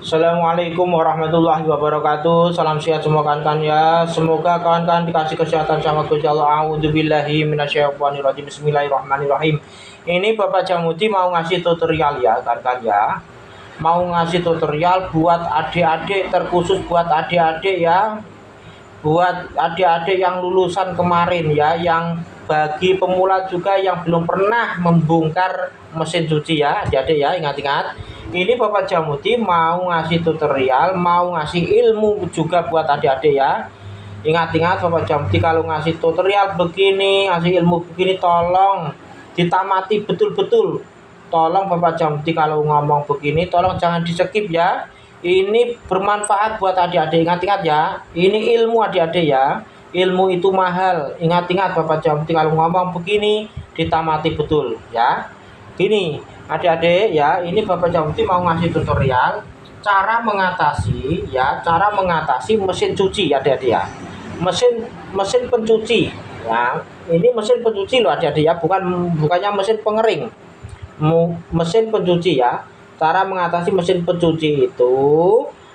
Assalamualaikum warahmatullahi wabarakatuh. Salam sehat semua kawan-kawan ya. Semoga kawan-kawan dikasih kesehatan sama Gusti Allah. A'udzubillahi minasyaitonirrajim. Bismillahirrahmanirrahim. Ini Bapak Jamuti mau ngasih tutorial ya kawan-kawan ya. Mau ngasih tutorial buat adik-adik, terkhusus buat adik-adik ya. Buat adik-adik yang lulusan kemarin ya, yang bagi pemula juga yang belum pernah membongkar mesin cuci ya adik-adik ya, ingat-ingat. Ini Bapak Jamuti mau ngasih tutorial, mau ngasih ilmu juga buat adik-adik ya. Ingat-ingat Bapak Jamuti kalau ngasih tutorial begini, ngasih ilmu begini, tolong ditamati betul-betul. Tolong Bapak Jamuti kalau ngomong begini, tolong jangan di skip ya. Ini bermanfaat buat adik-adik, ingat-ingat ya. Ini ilmu adik-adik ya. Ilmu itu mahal. Ingat-ingat Bapak Jamuti kalau ngomong begini, ditamati betul ya. Gini adik-adik ya, ini Bapak Jamuti mau ngasih tutorial cara mengatasi ya, cara mengatasi mesin cuci adik-adik ya. Mesin pencuci ya. Ini mesin pencuci loh adik-adik ya, bukannya mesin pengering. Mesin pencuci ya. Cara mengatasi mesin pencuci itu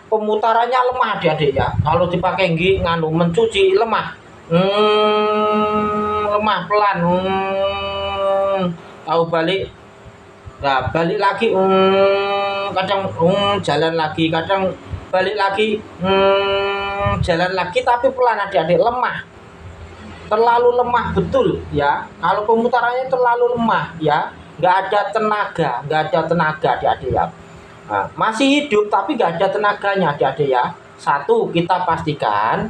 pemutarannya lemah adik-adik ya. Kalau dipakai mencuci lemah. Lemah pelan. Tahu balik. Nah, balik lagi kadang jalan lagi, kadang balik lagi jalan lagi, tapi pelan adik-adik, lemah. Terlalu lemah betul ya. Kalau pemutarannya terlalu lemah ya, nggak ada tenaga adik-adik ya. Nah, masih hidup tapi nggak ada tenaganya adik-adik ya. Satu, kita pastikan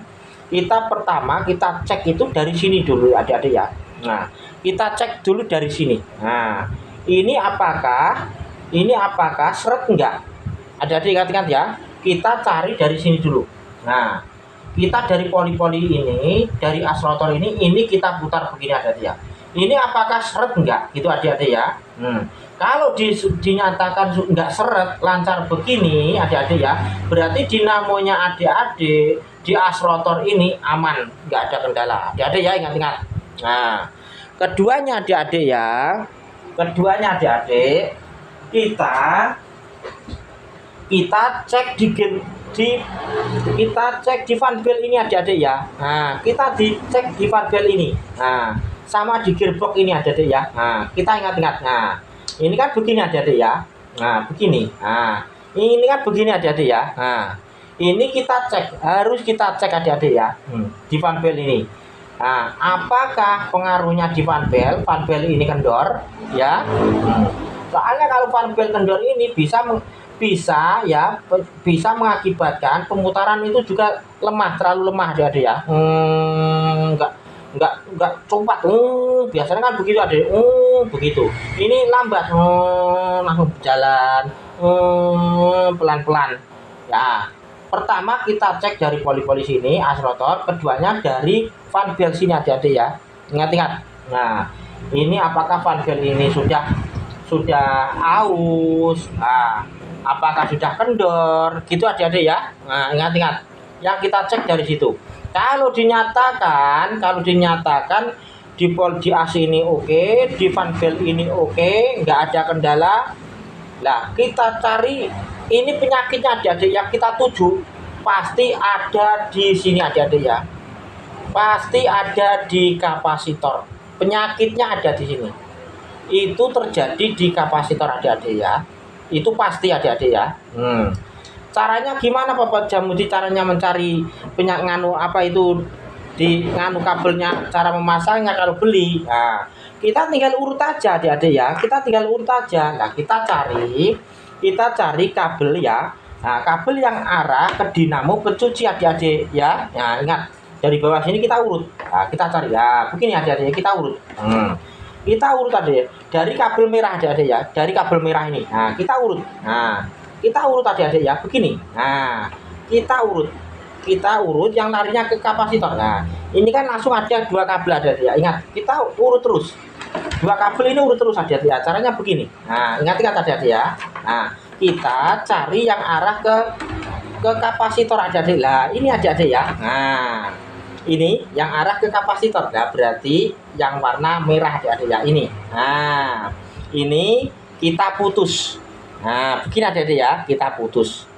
pertama kita cek itu dari sini dulu adik-adik ya. Nah, kita cek dulu dari sini. Nah, ini apakah seret enggak? Adik-adik ingat-ingat ya. Kita cari dari sini dulu. Nah, kita dari poli-poli ini, dari aslator ini kita putar begini adik-adik ya. Ini apakah seret enggak? Gitu adik-adik ya. Kalau dinyatakan enggak seret, lancar begini adik-adik ya, berarti dinamonya adik-adik di aslator ini aman, enggak ada kendala. Adik-adik ya, ingat-ingat. Nah, keduanya adik-adik kita cek di fan belt ini adik-adik ya. Nah, kita dicek di fan belt ini. Nah, sama di gearbox ini adik-adik ya. Nah, kita ingat-ingat. Nah, ini kan begini adik-adik ya. Nah, begini. Nah, ini kan begini adik-adik ya. Nah, ini harus kita cek adik-adik ya. Di fan belt ini. Nah, apakah pengaruhnya di fan belt? Fan belt ini kendor ya. Soalnya kalau fan belt kendor ini bisa mengakibatkan pemutaran itu juga lemah, terlalu lemah adik-adik ya. Enggak cepat. Biasanya kan begitu adik. Begitu. Ini lambat. Langsung berjalan pelan-pelan. Ya. Pertama kita cek dari poli-poli sini aslator, keduanya dari fan belt sini adik-adik ya. Ingat-ingat. Nah, ini apakah fan belt ini sudah aus? Nah, apakah sudah kendor? Gitu adik-adik ya. Nah, ingat-ingat. Yang kita cek dari situ. Kalau dinyatakan di AC ini oke, di fan belt ini oke, nggak ada kendala. Nah, kita cari ini penyakitnya adik-adik yang kita tuju pasti ada di sini adik-adik ya. Pasti ada di kapasitor. Penyakitnya ada di sini. Itu terjadi di kapasitor adik-adik ya. Itu pasti adik-adik ya. Caranya gimana Bapak Jamuti? Caranya mencari kabelnya, cara memasangnya kalau beli. Nah, kita tinggal urut aja adik-adik ya. Nah, kita cari kabel ya. Nah, kabel yang arah ke dinamo pencuci adik-adik ya. Nah, ingat dari bawah sini kita urut. Nah, kita cari ya. Begini adik-adik, kita urut. Kita urut adik dari kabel merah adik-adik ya. Dari kabel merah ini. Nah, kita urut. Nah, kita urut adik-adik ya. Begini. Nah, kita urut yang larinya ke kapasitor. Nah, ini kan langsung ada dua kabel adik-adik ya. Ingat, kita urut terus. Dua kabel ini urut terus adik-adik ya. Caranya begini. Nah, ingat adik-adik ya. Nah, kita cari yang arah ke kapasitor adik-adik. Lah, ini adik-adik ya. Nah, ini yang arah ke kapasitor. Nah, berarti yang warna merah adik-adik ya. Ini. Nah, ini kita putus. Nah, begini adik-adik ya. Kita putus.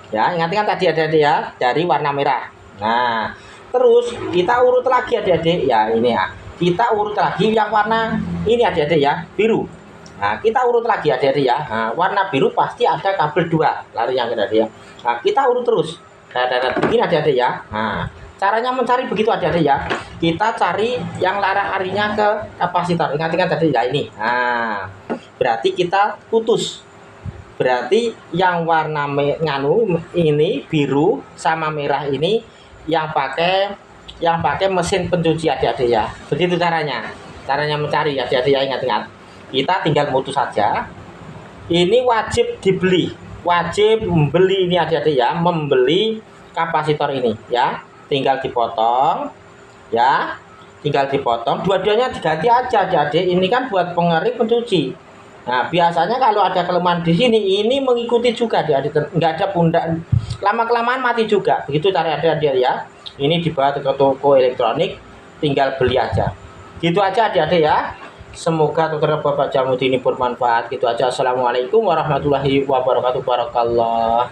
Ya, ingat-ingat tadi adik-adik ya, dari warna merah. Nah, terus kita urut lagi adik-adik ya, ini ya. Kita urut lagi yang warna ini adik-adik ya, biru. Nah, kita urut lagi adik-adik ya. Nah, warna biru pasti ada kabel 2 lari yang adik-adik ya. Nah, kita urut terus. Begini adik-adik ya. Nah, caranya mencari begitu adik-adik ya. Kita cari yang larinya ke kapasitor. Ingat-ingat tadi ya ini. Nah, berarti kita putus. Berarti yang warna nganu ini biru sama merah ini yang pakai mesin pencuci adik-adik ya. Begitu caranya. Caranya mencari adik-adik ya, ingat-ingat. Kita tinggal mutus saja. Ini wajib dibeli. Wajib membeli ini adik-adik ya, membeli kapasitor ini ya. Tinggal dipotong ya. Tinggal dipotong, dua-duanya diganti aja adik-adik. Ini kan buat pengering pencuci. Nah, biasanya kalau ada kelemahan di sini, ini mengikuti juga dia, nggak ada pundak, lama-kelamaan mati juga. Begitu cara dia ya. Ini dibawa ke toko elektronik, tinggal beli aja. Gitu aja adik-adik ya. Semoga tutorial Bapak Jalmudin ini bermanfaat. Gitu aja. Assalamualaikum warahmatullahi wabarakatuh. Barakallah.